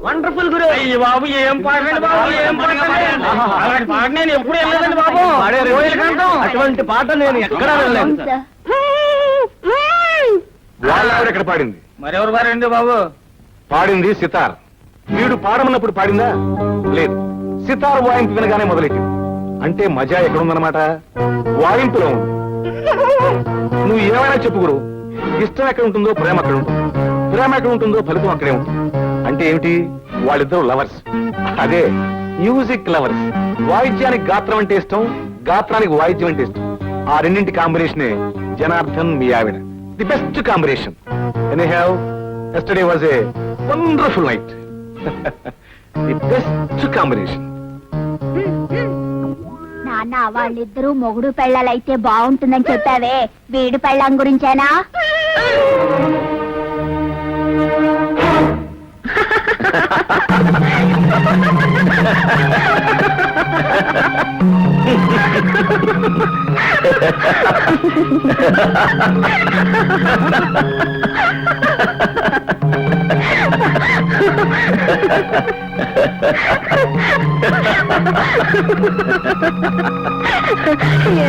Wonderful గురు. అయ్యి బాబు ఏం పాడండి బాబు, ఏం పాడండి. అలాంటి పాట నేను ఎప్పుడు వెళ్ళలేదండి బాబు. అటువంటి పాట నేను ఎక్కడా వెళ్ళలేదు. వాళ్ళెవరు ఎక్కడ పాడింది? మరెవరు పాడండి బాబు? పాడింది సితార్. వీడు పాడమన్నప్పుడు పాడిందా? లేదు, సితార్ వాయింపు వినగానే మొదలెట్టింది. అంటే మజా ఎక్కడుందన్నమాట? వాయింపులో ఉంది. నువ్వు ఏమైనా చెప్పు గురు, ఇష్టం ఎక్కడ ఉంటుందో ప్రేమ అక్కడ ఉంటుంది, ప్రేమ ఎక్కడ ఉంటుందో ఫలితం అక్కడే ఉంటుంది. అంటే ఏమిటి? వాళ్ళిద్దరూ లవర్స్. అదే మ్యూజిక్ లవర్స్. వాయిద్యానికి గాత్రం అంటే ఇష్టం, గాత్రానికి వాయిద్యం అంటే ఇష్టం. ఆ రెండింటి కాంబినేషనే జనార్దన్ మీ ఆవిడ. The best combination. Anyhow, yesterday was a wonderful night. The best combination. నాన్న, వాళ్ళిద్దరూ మొగుడు పెళ్ళాలైతే బాగుంటుందని చెప్పావే, వీడి పెళ్ళం గురించేనా?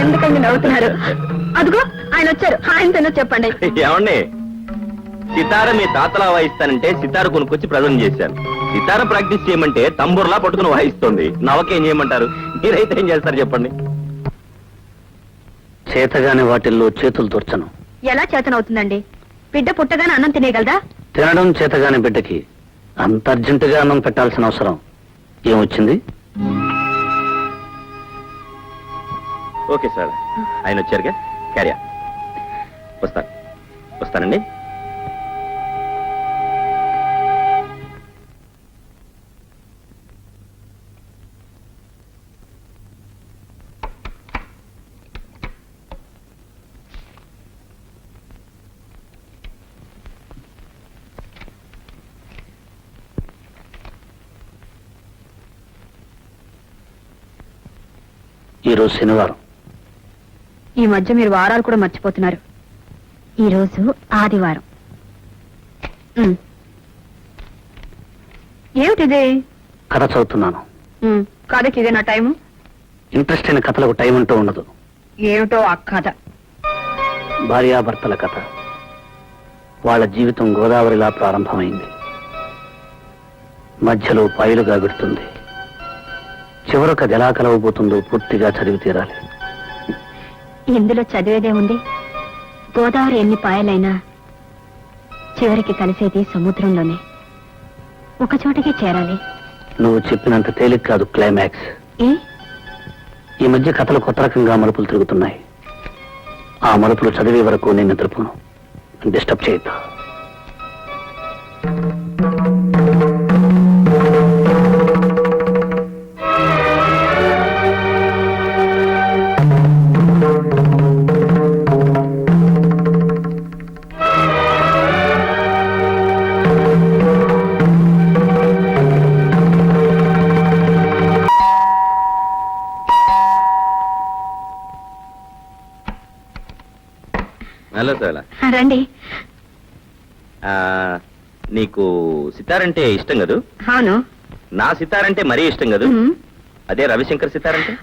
ఎందుకండి నవ్వుతున్నారు? అదిగో ఆయన వచ్చారు, ఆయనతోనో చెప్పండి. ఏమండి, సితార మీ తాతలా వాయిస్తానంటే సితార కొనుక్కొచ్చి ప్రజెంట్ చేశాను. సితార ప్రాక్టీస్ చేయమంటే తంబూర్లా పట్టుకుని వాయిస్తుంది. నవకేం చేయమంటారు? మీరైతే ఏం చేస్తారు చెప్పండి? చేతగాని వాటిల్లో చేతులు తోర్చను. ఎలా చేతనవుతుందండి? బిడ్డ పుట్టగానే అన్నం తినేయగలదా? తినడం చేతగాని బిడ్డకి అంత అర్జెంటుగా అన్నం పెట్టాల్సిన అవసరం ఏమొచ్చింది? ఓకే సార్, ఆయన వచ్చారుగా, క్యారియా. వస్తానండి. ఈరోజు శనివారం. ఈ మధ్య మీరు వారాలు కూడా మర్చిపోతున్నారు. ఈరోజు ఆదివారం. ఏమిటిది? కథ చదువుతున్నాను. కథకి ఇదే నా టైము? ఇంట్రెస్ట్ అయిన కథలకు టైం అంటూ ఉండదు. ఏమిటో ఆ కథ? భార్యాభర్తల కథ. వాళ్ళ జీవితం గోదావరిలా ప్రారంభమైంది, మధ్యలో పాయలుగా విడుతుంది. చివరకు అది ఎలా కలవబోతుందో పూర్తిగా చదివి తీరాలి. ఇందులో చదివేదే ఉంది? గోదావరి ఎన్ని పాయలైనా చివరికి కలిసేది సముద్రంలోనే. ఒక చోటకి చేరాలి. నువ్వు చెప్పినంత తేలిక కాదు క్లైమాక్స్. ఈ మధ్య కథలు కొత్త రకంగా మలుపులు తిరుగుతున్నాయి. ఆ మలుపులు చదివే వరకు నేను నిద్రపోను. డిస్టర్బ్ చేయొద్దు. హలో సార్, రండి. నీకు సితారంటే ఇష్టం కదూ? అవును. నా సితారంటే మరీ ఇష్టం కదూ? అదే రవిశంకర్ సితారంటే?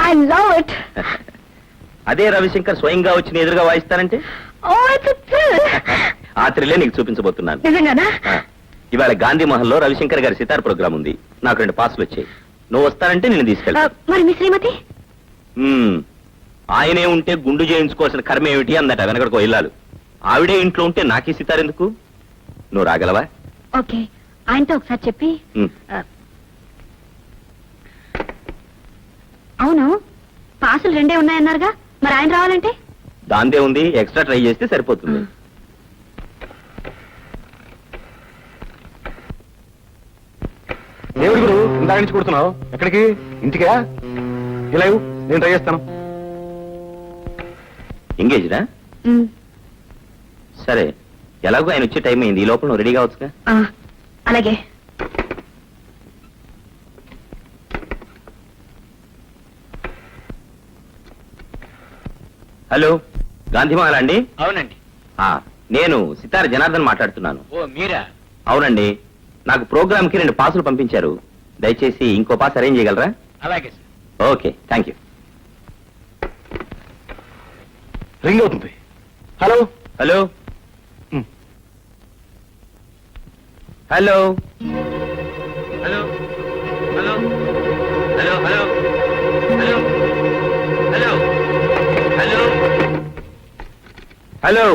I love it. అదే రవిశంకర్ స్వయంగా వచ్చి ఎదురుగా వాయిస్తారంటే? ఆ త్రిల్లే నీకు చూపించబోతున్నాను. నిజంగానా? ఇవాళ గాంధీ మహల్ లో రవిశంకర్ గారి సితార్ ప్రోగ్రామ్ ఉంది. నాకు 2 పాసులు వచ్చాయి. నువ్వు వస్తానంటే నేను తీసుకెళ్తా. మరి మీ శ్రీమతి? ఆయనే ఉంటే గుండు చేయించుకోవాల్సిన కర్మ ఏమిటి అందట వెనకడికో ఇల్లాలు. ఆవిడే ఇంట్లో ఉంటే నాకీ సితార్ ఎందుకు? నువ్వు రాగలవా? ఓకే, ఆయనతో ఒకసారి చెప్పి. అవును, పాసులు 2 ఉన్నాయన్నారుగా, మరి ఆయన రావాలంటే? దాందే ఉంది, ఎక్స్ట్రా ట్రై చేస్తే సరిపోతుంది. దేవుడి గురు, ఇందాక నుంచి కొడుతున్నావు. ఎక్కడికి? ఇంటికా? ఇలా నేను ట్రై చేస్తాను. ఎంగేజ్డా? సరే, ఎలాగో ఆయన వచ్చే టైం అయింది. ఈ లోపల నువ్వు రెడీ కావచ్చుగా. అలాగే. హలో, గాంధీమాల అండి? అవునండి. నేను సితార జనార్దన్ మాట్లాడుతున్నాను. ఓ మీరా? అవునండి. నాకు ప్రోగ్రామ్ కి 2 పాసులు పంపించారు. దయచేసి ఇంకో పాస్ అరేంజ్ చేయగలరా? అలాగే sir. Okay, thank you. Ring అవుతుంది. Hello hello hello hello hello hello hello hello hello hello hello.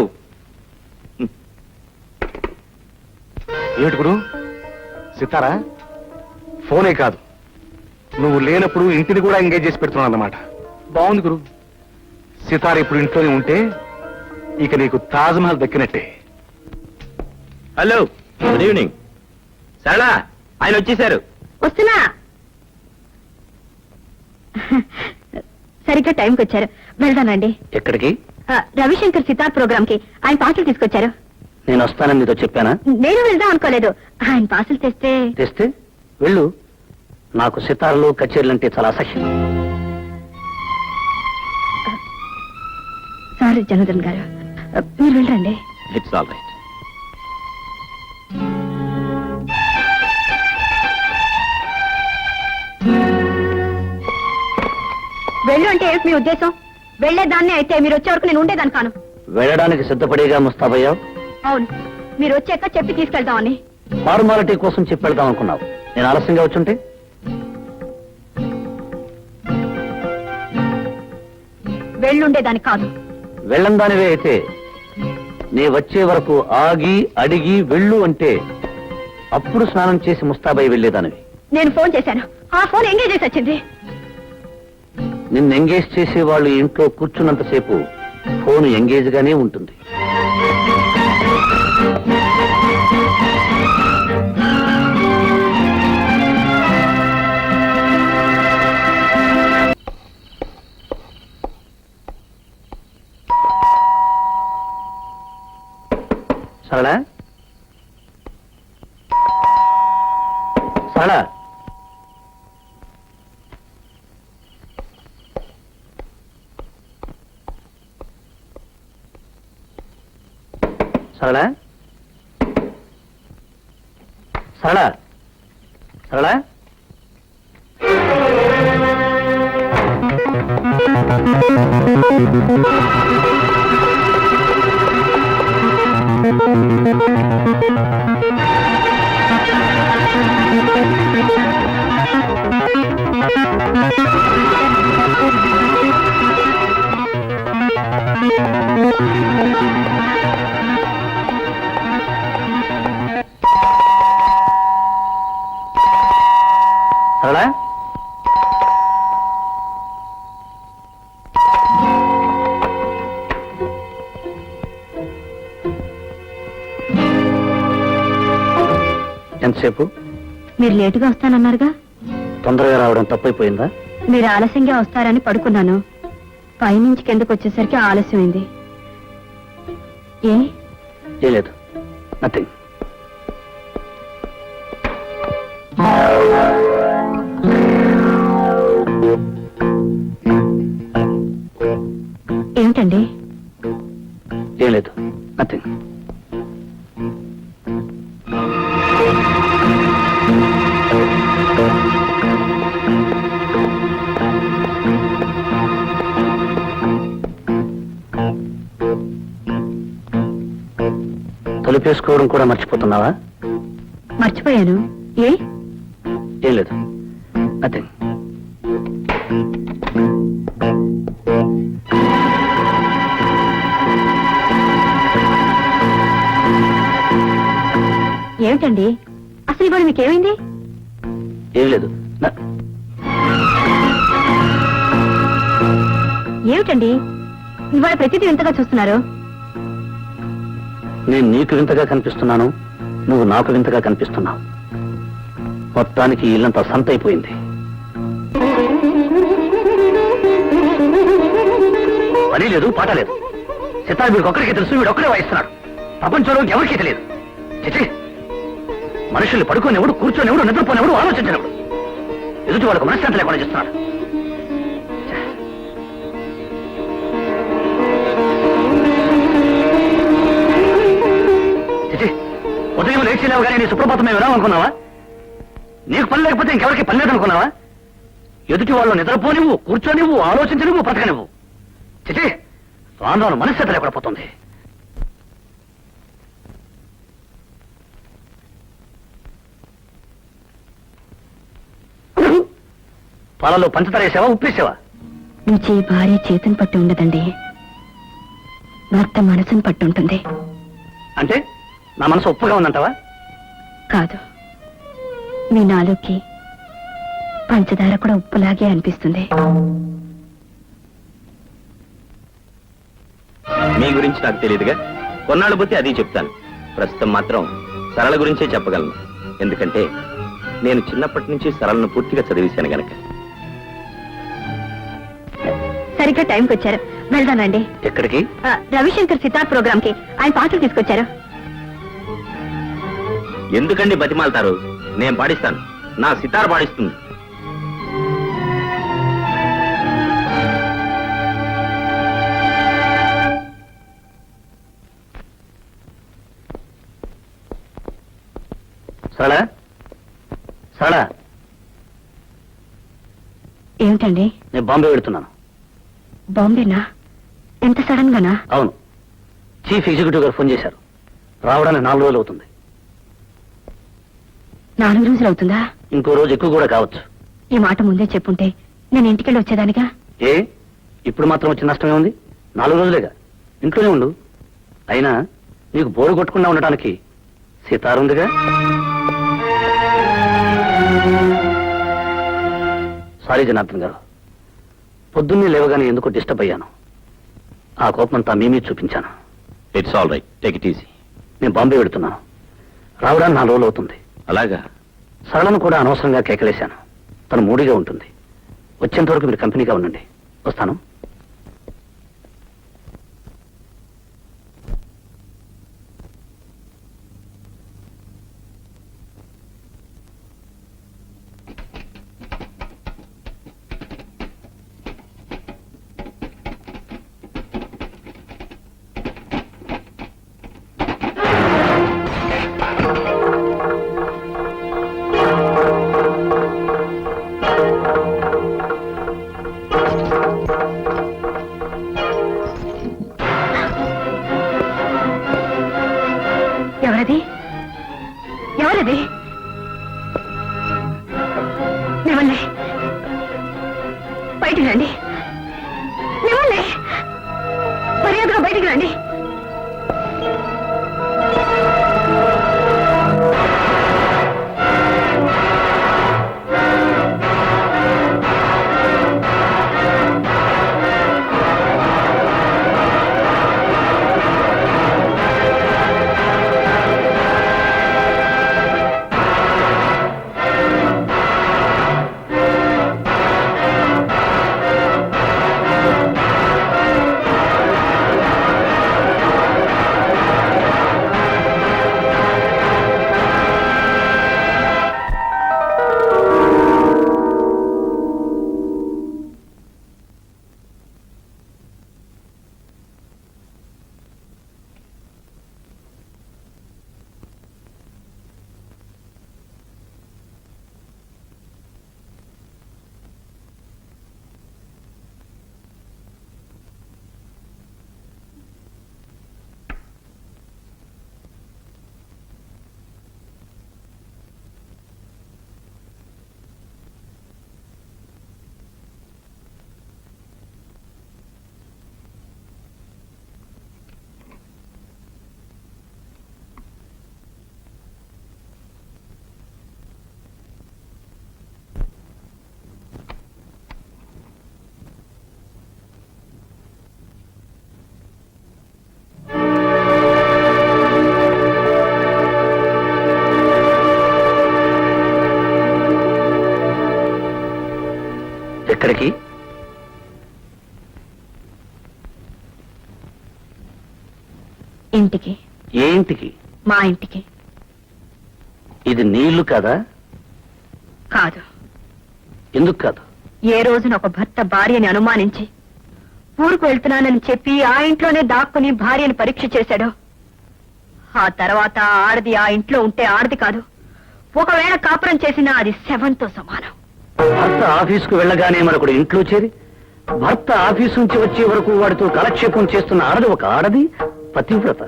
ఏమిటి గురు? సితారా? ఫోనే కాదు, నువ్వు లేనప్పుడు ఇంటిని కూడా ఎంగేజ్ చేసి పెడుతున్నావు అన్నమాట. బాగుంది గురు. సితార ఇప్పుడు ఇంట్లోనే ఉంటే ఇక నీకు తాజ్మహల్ దక్కినట్టే. Hello, good evening. సరళా, ఆయన వచ్చేసారు. వస్తున్నా. సరిగ్గా టైంకి వచ్చారు. వెళ్దానండి. ఎక్కడికి? రవిశంకర్ సితార్ ప్రోగ్రామ్ కి ఆయన పాటలు తీసుకొచ్చారు. నేను వస్తానని నీతో చెప్పానా? నేను వెళ్దాం అనుకోలేదు. ఆయన పాసులు తెస్తే తెస్తే వెళ్ళు. నాకు సితార్లు కచేరీలు అంటే చాలా అసహ్యం. సారీ జనార్దన్ గారు, మీరు వెళ్ళండి. It's all right. వెళ్ళు అంటే ఏమిటి మీ ఉద్దేశం? వెళ్లేదాన్ని అయితే మీరు వచ్చే వరకు నేను ఉండేదాన్ని కాను. వెళ్ళడానికి సిద్ధపడేగా ముస్తాబయ్యావు. అవును, మీరు వచ్చాక చెప్పి తీసుకెళ్తామని. ఫార్మాలిటీ కోసం చెప్పి వెళ్దాం అనుకున్నావు. నేను ఆలస్యంగా వచ్చుంటే వెళ్ళుండేదాన్ని కాదు. వెళ్ళందానివే అయితే నీ వచ్చే వరకు ఆగి అడిగి వెళ్ళు అంటే అప్పుడు స్నానం చేసి ముస్తాబై వెళ్ళేదానివి. నేను ఫోన్ చేశాను, ఆ ఫోన్ ఎంగేజ్ చేసి వచ్చింది. నిన్ను ఎంగేజ్ చేసే వాళ్ళు ఇంట్లో కూర్చున్నంతసేపు ఫోన్ ఎంగేజ్ గానే ఉంటుంది. సరళా, సరళా, సరళా, సరళా, సరళా. సరళా, ఎంతసేపు? మీరు లేటుగా వస్తానన్నారుగా. తొందరగా రావడం తప్పైపోయిందా? మీరు ఆలస్యంగా వస్తారని పడుకున్నాను. పైనుంచి కిందకు వచ్చేసరికి ఆలస్యమైంది. ఏ లేదు, నథింగ్. ఏమిటండి? ఏం లేదు, నథింగ్. తలుపేసుకోవడం కూడా మర్చిపోతున్నావా? మర్చిపోయాను. ఏం లేదు, నథింగ్. ఏమిటండి అసలు ఇవాళ మీకేమైంది? ఏం లేదు. ఏమిటండి ఇవాళ ప్రతిదీ వింతగా చూస్తున్నారు? నేను నీకు వింతగా కనిపిస్తున్నాను, నువ్వు నాకు వింతగా కనిపిస్తున్నావు. మొత్తానికి ఇల్లంతా సంతైపోయింది. పని లేదు, పాట లేదు. సితార్ వీడికి ఒక్కడికే తెలుసు, వీడు ఒక్కడే వాయిస్తున్నాడు. ప్రపంచంలో ఎవరికీ తెలియదు. చిచి, మనుషుల్ని పడుకోనివ్వడు, కూర్చొనివ్వడు, నిద్రపోనివ్వడు, ఆలోచించనివ్వడు. ఎదుటి వాళ్ళకు మనశ్శాంతి లేకుండా చేస్తున్నాడు. చిచి, ఉదయం లేచి లేవగానే నీ సుప్రభాతం మేము వినాలనుకున్నావా? నీకు పని లేకపోతే ఇంకెవరికి పని లేదనుకున్నావా? ఎదుటి వాళ్ళు నిద్రపోనివ్వు, కూర్చోనివ్వు, ఆలోచించనివ్వు, బ్రతకనివ్వు. చిచి, రాను మనశ్శత లేకుండా పోతుంది. పాలలో పంచదార వేసావా, ఉప్పేసావా? రుచి భార్య చేతిని పట్టి ఉండదండి, భర్త మనసును పట్టి ఉంటుంది. అంటే నా మనసు ఉప్పుగా ఉందంటావా? కాదు, మీ నాలుగుకి పంచదార కూడా ఉప్పులాగే అనిపిస్తుంది. మీ గురించి నాకు తెలియదుగా, కొన్నాళ్ళు పోతే అది చెప్తాను. ప్రస్తుతం మాత్రం సరళ గురించే చెప్పగలను. ఎందుకంటే నేను చిన్నప్పటి నుంచి సరళను పూర్తిగా చదివేశాను గనక. సరిగ్గా టైంకి వచ్చారు, వెళ్దానండి. ఎక్కడికి? రవిశంకర్ సితార్ ప్రోగ్రామ్ కి ఆయన పాటలు తీసుకొచ్చారు. ఎందుకండి బతిమాలతారు? నేను పాడిస్తాను, నా సితార్ పాడిస్తుంది. సరళ, సరళ, ఏమిటండి? నేను బాంబే వెళుతున్నాను. బాంబేనా? ఎంత సడన్ గానా? అవును, చీఫ్ ఎగ్జిక్యూటివ్ గారు ఫోన్ చేశారు. రావడానికి 4 రోజులు అవుతుంది. 4 రోజులు అవుతుందా? ఇంకో రోజు ఎక్కువ కూడా కావచ్చు. ఈ మాట ముందే చెప్పుంటే నేను ఇంటికెళ్ళి వచ్చేదానిగా. ఏ, ఇప్పుడు మాత్రం వచ్చిన నష్టమే ఉంది? 4 రోజులేగా, ఇంట్లోనే ఉండు. అయినా నీకు బోరు కొట్టకుండా ఉండటానికి సితారుందిగా. సారీ జనార్దన్ గారు, పొద్దున్నే లేవగానే ఎందుకో డిస్టర్బ్ అయ్యాను. ఆ కోపమంతా మీ మీద చూపించాను. It's all right, take it easy. నేను బాంబే వెళుతున్నాను. రావడానికి 4 రోజులు అవుతుంది. అలాగా? సరళను కూడా అనవసరంగా కేకలేశాను. తను మూడిగా ఉంటుంది. వచ్చేంత వరకు మీరు కంపెనీగా ఉండండి. వస్తాను. ఎవరది? ఎవరది? నివ్వండి, బయటికి రండి. నివ్వండి, మర్యాదగా బయటికి రండి. ఎక్కడికి? ఇంటికి. ఏ ఇంటికి? మా ఇంటికి. ఇది నీ ఇల్లు కాదా? కాదు. ఎందుకు కాదు? ఏ రోజున ఒక భర్త భార్యని అనుమానించి ఊరుకు వెళ్తున్నానని చెప్పి ఆ ఇంట్లోనే దాక్కుని భార్యను పరీక్ష చేశాడో ఆ తర్వాత ఆడది ఆ ఇంట్లో ఉంటే ఆడది కాదు, ఒకవేళ కాపురం చేసినా అది శవంతో సమానం. భర్త ఆఫీసుకు వెళ్ళగానే మరొకడు ఇంట్లో చేరి భర్త ఆఫీసు నుంచి వచ్చే వరకు వాడితో కాలక్షేపం చేస్తున్న ఆడది ఒక ఆడది పతివ్రత.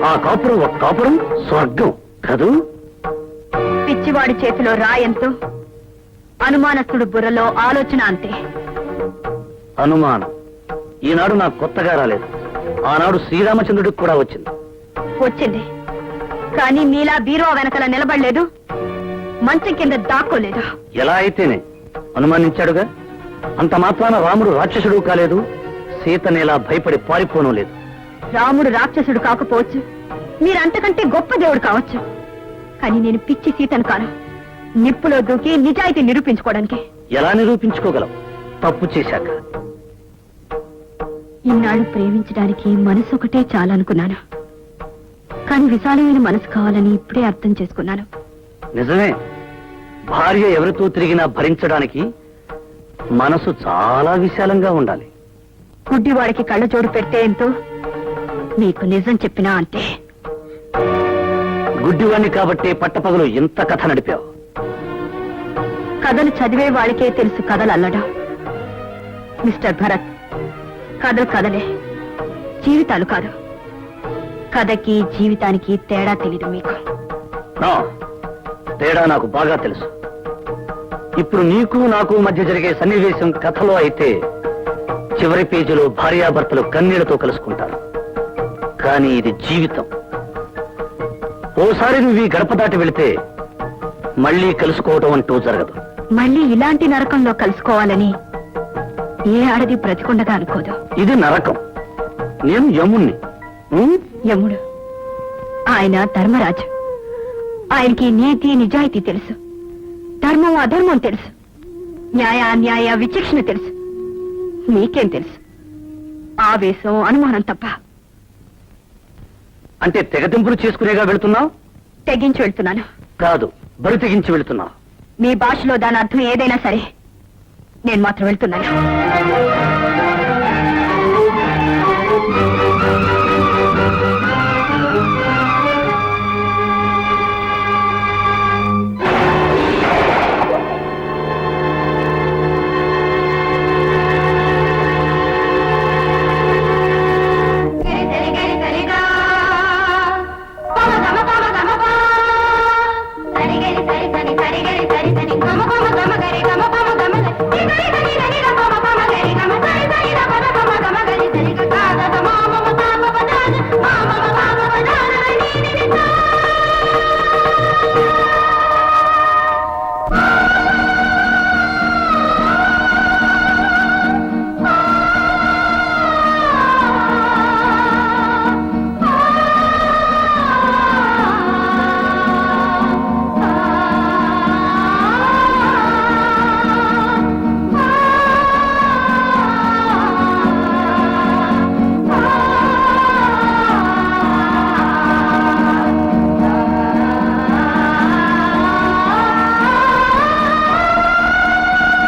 ఆ కాపురం ఒక కాపురం స్వర్గం కదూ. పిచ్చివాడి చేతిలో రాయంతో, అనుమానస్తుడు బుర్రలో ఆలోచన అంతే. అనుమానం ఈనాడు నాకు కొత్తగా రాలేదు. ఆనాడు శ్రీరామచంద్రుడికి కూడా వచ్చింది. వచ్చింది, కానీ నీలా బీరువా వెనకల నిలబడలేదు, మంచం కింద దాక్కోలేదు. ఎలా అయితేనే అనుమానించాడుగా. అంత మాత్రాన రాముడు రాక్షసుడు కాలేదు, సీతనేలా భయపడి పారిపోను లేదు. రాముడు రాక్షసుడు కాకపోవచ్చు, మీరంతకంటే గొప్ప దేవుడు కావచ్చు, కానీ నేను పిచ్చి సీతను కాను. నిప్పులో దూకి నిజాయితీ నిరూపించుకోవడానికి. ఎలా నిరూపించుకోగలవు తప్పు చేశాక? ఇన్నాళ్ళు ప్రేమించడానికి మనసు ఒకటే చాలనుకున్నాను, కానీ విశాలమైన మనసు కావాలని ఇప్పుడే అర్థం చేసుకున్నాను. నిజమే, భార్య ఎవరితో తిరిగినా భరించడానికి మనసు చాలా విశాలంగా ఉండాలి. గుడ్డివాడికి కళ్ళజోడు పెడితే ఎంతో, మీకు నిజం చెప్పినా అంతే. గుడ్డివాణ్ణి కాబట్టే పట్టపగలు ఇంత కథ నడిపావు. కథలు చదివే వాళ్ళకే తెలుసు కథలు అల్లడం. మిస్టర్ భరత్, కథలు కథలే, జీవితాలు కాదు. కథకి జీవితానికి తేడా తెలీదు మీకు. నా తేడా నాకు బాగా తెలుసు. ఇప్పుడు నీకు నాకు మధ్య జరిగే సన్నివేశం కథలో అయితే చివరి పేజీలో భార్యాభర్తలు కన్నీళ్లతో కలుసుకుంటారు. కానీ ఇది జీవితం. ఓసారి నువ్వు ఈ గడప దాటి వెళితే మళ్ళీ కలుసుకోవటం అంటూ జరగదు. మళ్ళీ ఇలాంటి నరకంలో కలుసుకోవాలని ఏ ఆడది బ్రతికుండగా అనుకోదు. ఇది నరకం. నేను యముణ్ణి. యముడు ఆయన ధర్మరాజు. ఆయనకి నీతి నిజాయితీ తెలుసు, ధర్మం అధర్మం తెలుసు, న్యాయ అన్యాయ విచక్షణ తెలుసు. మీకేం తెలుసు? ఆవేశం అనుమానం తప్ప. అంటే తెగతింపులు చేసుకునేగా వెళుతున్నావు? తెగించి వెళ్తున్నాను. కాదు, బరి తెగించి వెళుతున్నావు. మీ భాషలో దాని అర్థం ఏదైనా సరే, నేను మాత్రం వెళ్తున్నాను.